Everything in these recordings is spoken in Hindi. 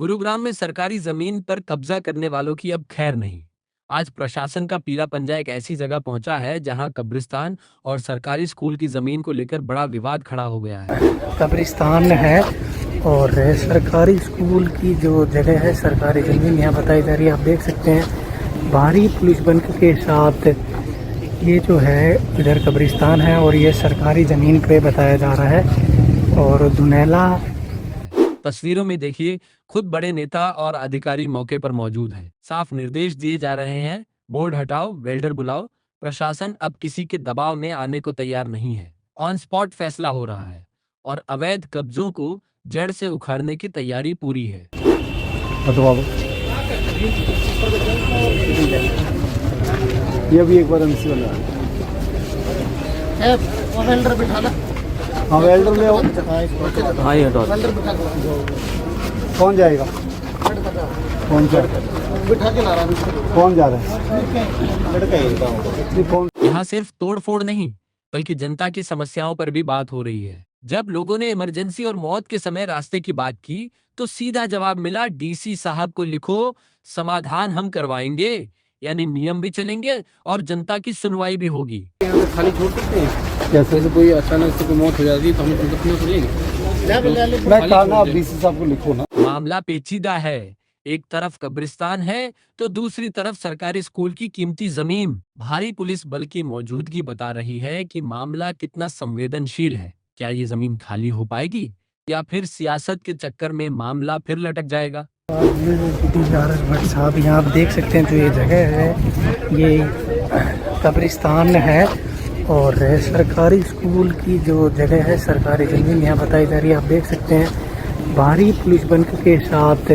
गुरुग्राम में सरकारी जमीन पर कब्जा करने वालों की अब खैर नहीं। आज प्रशासन का पीला पंजा एक ऐसी जगह पहुंचा है जहां कब्रिस्तान और सरकारी स्कूल की जमीन को लेकर बड़ा विवाद खड़ा हो गया है। कब्रिस्तान है और सरकारी स्कूल की जो जगह है, सरकारी ज़मीन यहाँ बताई जा रही है। आप देख सकते हैं भारी पुलिस बल के साथ ये जो है इधर कब्रिस्तान है और ये सरकारी ज़मीन पे बताया जा रहा है। और दुनैला तस्वीरों में देखिए, खुद बड़े नेता और अधिकारी मौके पर मौजूद हैं। साफ निर्देश दिए जा रहे हैं, बोर्ड हटाओ, वेल्डर बुलाओ। प्रशासन अब किसी के दबाव में आने को तैयार नहीं है। ऑन स्पॉट फैसला हो रहा है और अवैध कब्जों को जड़ से उखाड़ने की तैयारी पूरी है। ये भी एक बार एमसी वाला है, वेल्डर बिठा ला। हाँ वेल्डर ले आओ। हाँ ये हटो। कौन जाएगा? कौन बिठा के ला रहा है? कौन जा रहा है? लड़का ही कौन? यहाँ सिर्फ तोड़फोड़ नहीं, बल्कि जनता की समस्याओं पर भी बात हो रही है। जब लोगों ने इमरजेंसी और मौत के समय रास्ते की बात की, तो सीधा जवाब मिला, डीसी साहब को लिखो, समाधान हम करवाएंगे। यानी नियम भी चलेंगे और जनता की सुनवाई भी होगी। खाली छोड़ सकते हैं? कैसे? कोई अचानक से कोई मौत हो जाती है तो हम रखना पड़ेगा। मैं कहा ना, आप डीसी साहब को लिखो ना। मामला पेचीदा है। एक तरफ कब्रिस्तान है तो दूसरी तरफ सरकारी स्कूल की कीमती जमीन। भारी पुलिस बल की मौजूदगी बता रही है कि मामला कितना संवेदनशील है। क्या ये जमीन खाली हो पाएगी या फिर सियासत के चक्कर में मामला फिर लटक जाएगा? भट्ट साहब, यहाँ आप देख सकते हैं जो ये जगह है, ये कब्रिस्तान है और सरकारी स्कूल की जो जगह है, सरकारी ज़मीन यहाँ बताई जा रही है। आप देख सकते हैं भारी पुलिस बल के साथ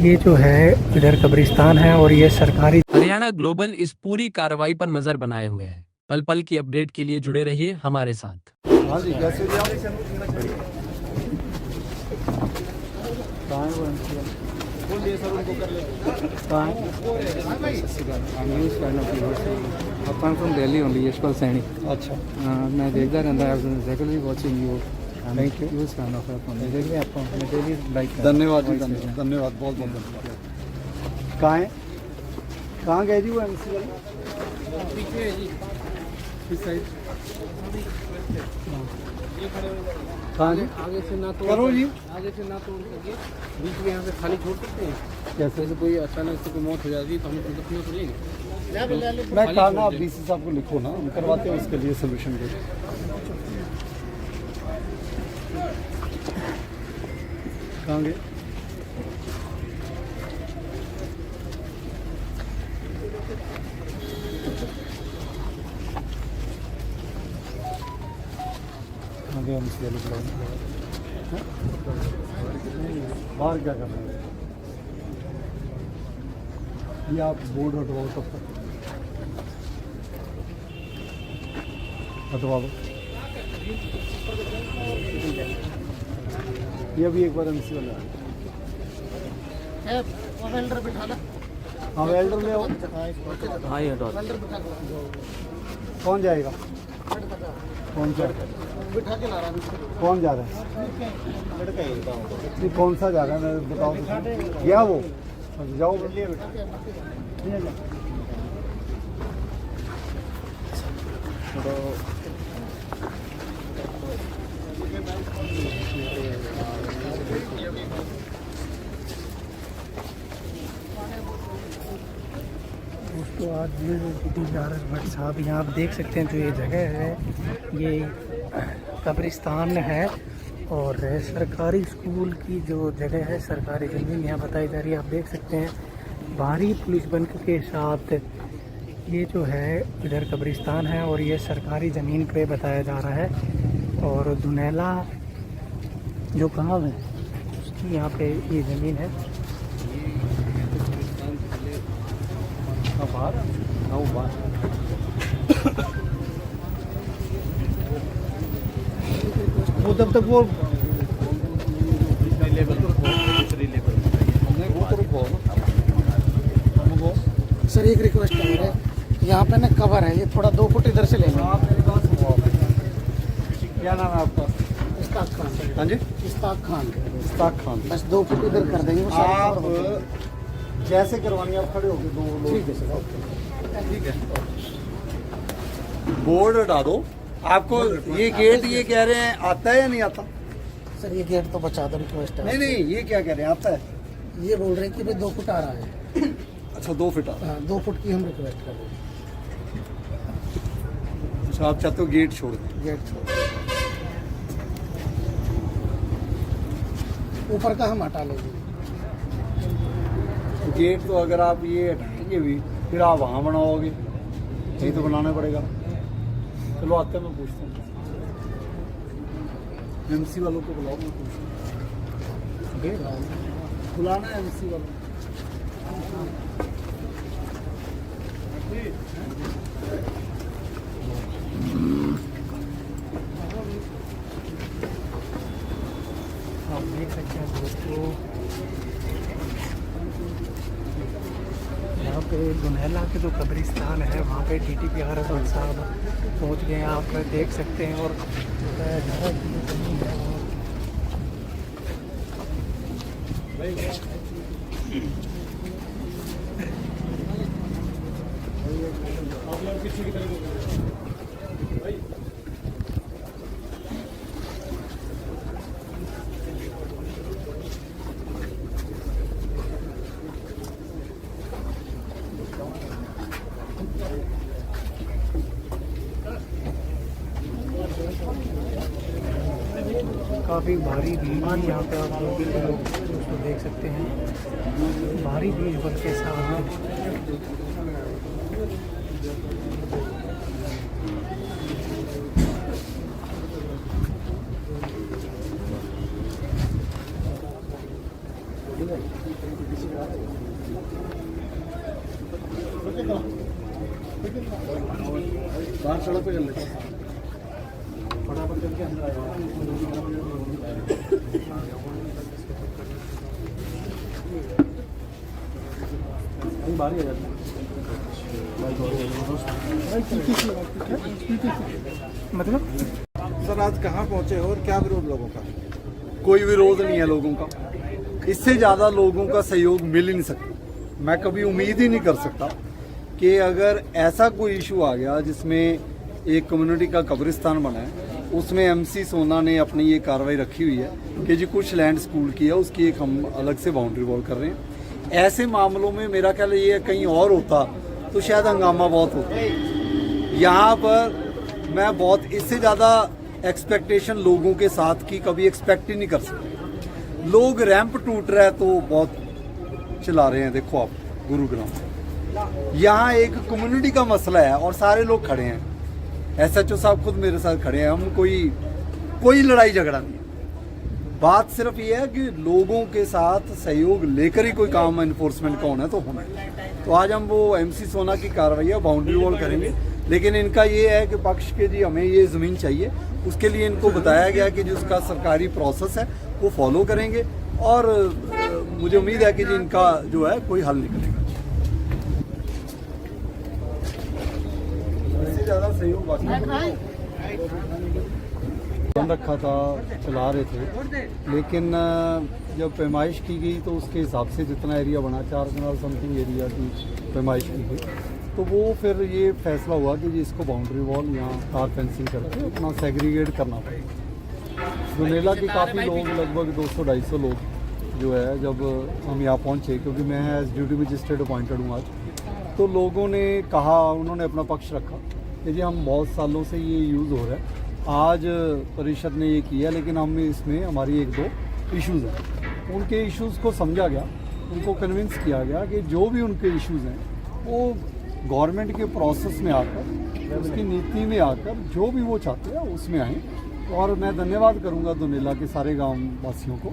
ये जो है इधर कब्रिस्तान है और ये सरकारी। हरियाणा ग्लोबल इस पूरी कार्रवाई पर नजर बनाए हुए है। पल पल की अपडेट के लिए जुड़े रहिए हमारे साथ। हाँ जी, कैसे जी आप? कहाँ है वो एमसी वाला? बोल दिए सर, उनको कर ले। कहाँ है? News friend of university. अपन फ्रॉम दिल्ली ओनली, यशपाल सैनी। अच्छा, मैं देखता रहता है, regularly watching you. Thank you. News friend of अपन देखिए आपको, मैं डेली लाइक। धन्यवाद जी, धन्यवाद, बहुत बहुत धन्यवाद। कहाँ है? कहाँ गए जी वो एमसी वाला? पीछे जी, इस साइड। कहाँ जी? आगे से ना तोड़ करो जी। आगे से ना तोड़ करके बीच में यहाँ से खाली छोड़ सकते हैं? कैसे? कोई अचानक से कोई मौत हो जाती है तो हम रखना पड़ेगा। मैं कहा ना, आप डीसी साहब को लिखो ना, हम करवाते हैं उसके लिए सोल्यूशन को। कहाँ गए? कहाँ गए? एमसी वाले बाहर क्या कर रहे हैं? ये आप बोर्ड हटवाओ, तब तक हटवा दो। ये भी एक बार एमसी वाला है, वेल्डर बिठा ला। हाँ वेल्डर ले आओ। हाँ ये हटो। कौन जाएगा? कौन सा बिठा के ला रहा है। कौन जा रहा है? लड़का ही। कौन सा जा रहा है, मैं बताओ तो। गया वो? जाओ लिए बेटा। दोस्तों, आज भट्ट साहब, यहाँ आप देख सकते हैं जो ये जगह है, ये कब्रिस्तान है और सरकारी स्कूल की जो जगह है, सरकारी ज़मीन यहाँ बताई जा रही है। आप देख सकते हैं भारी पुलिस बल के साथ ये जो है इधर कब्रिस्तान है और ये सरकारी ज़मीन पे बताया जा रहा है। और दुनैला जो गाँव है, उसकी यहाँ पे ये ज़मीन है। बाहर वो तब तक वो सर एक रिक्वेस्ट है मेरे, यहाँ पे ना कवर है, ये थोड़ा 2 फुट इधर से ले लो। क्या नाम है आपका? इस्ताक खान। हाँ जी, इस्ताक खान। मुश्ताक खान। बस 2 फुट इधर कर देंगे। आप जैसे करवानी आप खड़े होके 2 लोग। ठीक है। बोर्ड हटा दो। आपको ये गेट ये कह रहे हैं आता है या नहीं आता? सर ये गेट तो बचा दो, रिक्वेस्ट है। नहीं, ये क्या कह रहे हैं आता है? ये बोल रहे हैं कि भाई 2 फुट आ रहा है। अच्छा 2 फीट आ रहा है। हाँ 2 फुट की हम रिक्वेस्ट कर रहे हैं। अच्छा आप चाहते हो गेट छोड़ दें? गेट छोड़, ऊपर का हम हटा लेंगे। गेट तो अगर आप ये हटाएंगे भी फिर आप वहाँ बनाओगे, यही तो बनाना पड़ेगा। चलो आते हैं, मैं पूछता हूँ एमसी वालों को बुलाओ, मैं पूछता हूँ। बुलाना है एमसी वालों। आप देख सकते हैं दोस्तों, यहाँ पे दुनैला के जो कब्रिस्तान है वहाँ पे DTP आरस साहब पहुँच गए हैं, आप देख सकते हैं। और काफ़ी भारी भीड़ है यहाँ पे, आप लोग उसको देख सकते हैं, भारी भीड़ बल के साथ। बाहर सड़क पे चल लेते हैं, फटाफट करके अंदर आएगा। बाहर ही आ जाती मतलब सर आज कहाँ पहुँचे और क्या विरोध लोगों का? कोई विरोध नहीं है लोगों का, इससे ज़्यादा लोगों का सहयोग मिल ही नहीं सकता। मैं कभी उम्मीद ही नहीं कर सकता कि अगर ऐसा कोई इशू आ गया जिसमें एक कम्युनिटी का कब्रिस्तान बना है, उसमें MC सोना ने अपनी ये कार्रवाई रखी हुई है कि जी कुछ लैंड स्कूल की है, उसकी एक हम अलग से बाउंड्री वॉल कर रहे हैं। ऐसे मामलों में मेरा ख्याल ये कहीं और होता तो शायद हंगामा बहुत होता। यहाँ पर मैं बहुत इससे ज़्यादा एक्सपेक्टेशन लोगों के साथ की कभी एक्सपेक्ट ही नहीं कर सकते। लोग रैंप टूट रहा है तो बहुत चिल्ला रहे हैं। देखो आप गुरुग्राम यहाँ एक कम्युनिटी का मसला है और सारे लोग खड़े हैं, SHO साहब खुद मेरे साथ खड़े हैं। हम कोई लड़ाई झगड़ा नहीं है। बात सिर्फ ये है कि लोगों के साथ सहयोग लेकर ही कोई काम इन्फोर्समेंट का होना है तो होना है। तो आज हम वो MC सोना की कार्रवाई है बाउंड्री वॉल करेंगे, लेकिन इनका ये है कि पक्ष के जी हमें ये ज़मीन चाहिए, उसके लिए इनको बताया गया कि जो उसका सरकारी प्रोसेस है वो फॉलो करेंगे और मुझे उम्मीद है कि जी इनका जो है कोई हल निकलेगा। इससे ज़्यादा सहयोग बाकी बंद रखा था, चला रहे थे, लेकिन जब पैमाइश की गई तो उसके हिसाब से जितना एरिया बना 4 कनाल समथिंग एरिया की पैमाइश की गई, तो वो फिर ये फैसला हुआ कि जी इसको बाउंड्री वॉल यहाँ कार फेंसिंग करके अपना सेग्रीगेट करना पड़ेगा। दुनेला के काफ़ी लोग, लगभग 200-250 लोग जो है, जब हम यहाँ पहुँचे, क्योंकि मैं एज ड्यूटी मजिस्ट्रेट अपॉइंटेड हूँ आज, तो लोगों ने कहा, उन्होंने अपना पक्ष रखा कि जी हम बहुत सालों से ये यूज़ हो रहा है, आज परिषद ने ये किया, लेकिन हम इसमें हमारी 1-2 इश्यूज़ हैं। उनके इश्यूज़ को समझा गया, उनको कन्विंस किया गया कि जो भी उनके इश्यूज़ हैं वो गवर्नमेंट के प्रोसेस में आकर, उसकी नीति में आकर जो भी वो चाहते हैं उसमें आएँ। और मैं धन्यवाद करूंगा दुनेला के सारे गांव वासियों को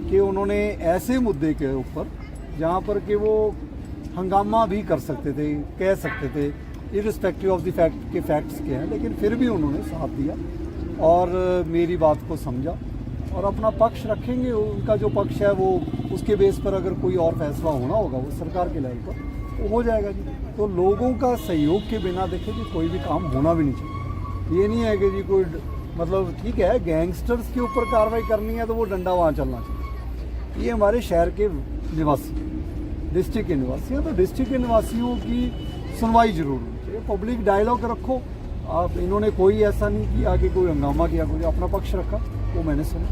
कि उन्होंने ऐसे मुद्दे के ऊपर जहां पर कि वो हंगामा भी कर सकते थे, कह सकते थे, इर्रिस्पेक्टिव ऑफ द फैक्ट के फैक्ट्स के हैं, लेकिन फिर भी उन्होंने साथ दिया और मेरी बात को समझा और अपना पक्ष रखेंगे। उनका जो पक्ष है वो उसके बेस पर अगर कोई और फैसला होना होगा वो सरकार के लेवल पर वो हो जाएगा जी। तो लोगों का सहयोग के बिना देखिए कि कोई भी काम होना भी नहीं चाहिए। ये नहीं है कि जी कोई मतलब ठीक है गैंगस्टर्स के ऊपर कार्रवाई करनी है तो वो डंडा वहाँ चलना चाहिए, ये हमारे शहर के निवासी, डिस्ट्रिक्ट के निवासी हैं, तो डिस्ट्रिक्ट के निवासियों की सुनवाई जरूर होनी चाहिए। पब्लिक डायलॉग रखो आप, इन्होंने कोई ऐसा नहीं किया कि कोई हंगामा किया, कोई अपना पक्ष रखा, वो मैंने सुना।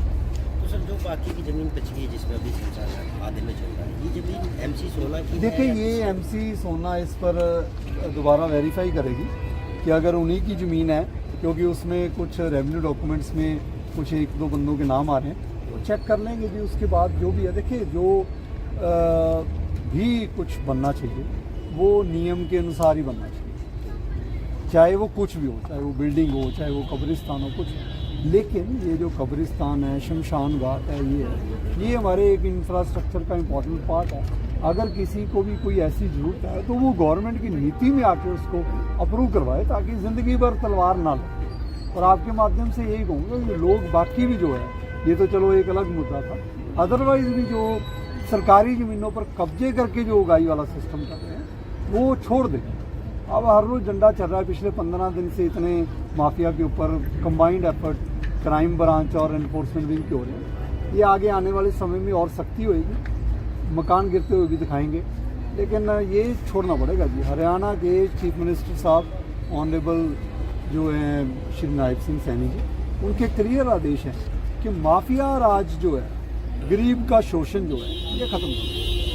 तो सर जो बाकी की ज़मीन बची है जिसमें अभी सिलसिला आधे में चल रहा है, ये ज़मीन MC सोना की है देखिए या ये किसी- MC सोना इस पर दोबारा वेरीफाई करेगी कि अगर उन्हीं की ज़मीन है, क्योंकि उसमें कुछ रेवेन्यू डॉक्यूमेंट्स में कुछ 1-2 बंदों के नाम आ रहे हैं, तो चेक कर लेंगे जी। उसके बाद जो भी है, देखिए जो भी कुछ बनना चाहिए वो नियम के अनुसार ही बनना चाहिए, चाहे वो कुछ भी हो, चाहे वो बिल्डिंग हो, चाहे वो कब्रिस्तान हो, कुछ। लेकिन ये जो कब्रिस्तान है, शमशान घाट है, ये हमारे एक इंफ्रास्ट्रक्चर का इम्पोर्टेंट पार्ट है। अगर किसी को भी कोई ऐसी ज़रूरत है तो वो गवर्नमेंट की नीति में आके उसको अप्रूव करवाए, ताकि ज़िंदगी भर तलवार ना लगे। और आपके माध्यम से यही कहूँगा कि लोग बाकी भी जो है, ये तो चलो एक अलग मुद्दा था, अदरवाइज़ भी जो सरकारी ज़मीनों पर कब्जे करके जो उगाई वाला सिस्टम कर रहे हैं वो छोड़ दें। अब हर रोज़ झंडा चल रहा है, पिछले 15 दिन से इतने माफिया के ऊपर कंबाइंड एफर्ट क्राइम ब्रांच और एनफोर्समेंट विंग के हो रहे हैं। ये आगे आने वाले समय में और सख्ती होएगी, मकान गिरते हुए भी दिखाएंगे, लेकिन ये छोड़ना पड़ेगा जी। हरियाणा के चीफ मिनिस्टर साहब ऑनरेबल जो हैं श्री नायब सिंह सैनी जी, उनके क्लियर आदेश हैं कि माफिया राज जो है, गरीब का शोषण जो है, ये ख़त्म करो।